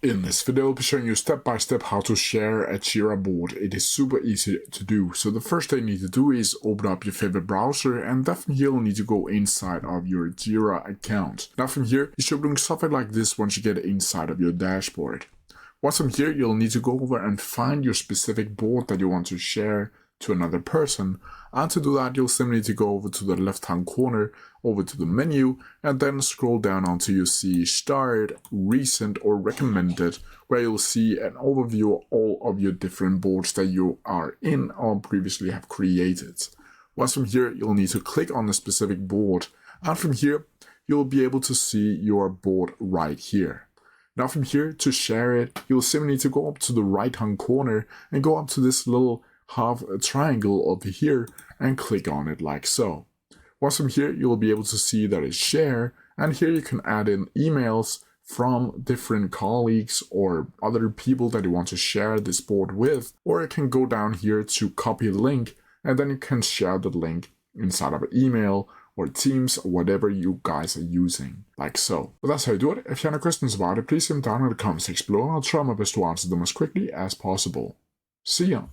In this video, I'll be showing you step by step how to share a Jira board. It is super easy to do. So the first thing you need to do is open up your favorite browser, and then from here you'll need to go inside of your Jira account. Now from here, you should be doing something like this once you get inside of your dashboard. Once from here, you'll need to go over and find your specific board that you want to share to another person. And to do that, you'll simply need to go over to the left-hand corner, over to the menu, and then scroll down until you see Start, Recent, or Recommended, where you'll see an overview of all of your different boards that you are in or previously have created. Once from here, you'll need to click on the specific board, and from here, you'll be able to see your board right here. Now from here, to share it, you'll simply need to go up to the right-hand corner and go up to this little half a triangle over here and click on it like so. Once from here, you'll be able to see that it's share, and here you can add in emails from different colleagues or other people that you want to share this board with, or you can go down here to copy a link, and then you can share the link inside of an email or Teams or whatever you guys are using, like so. But that's how you do it. If you have any questions about it, please leave them down in the comments section below, and I'll try my best to answer them as quickly as possible. See ya!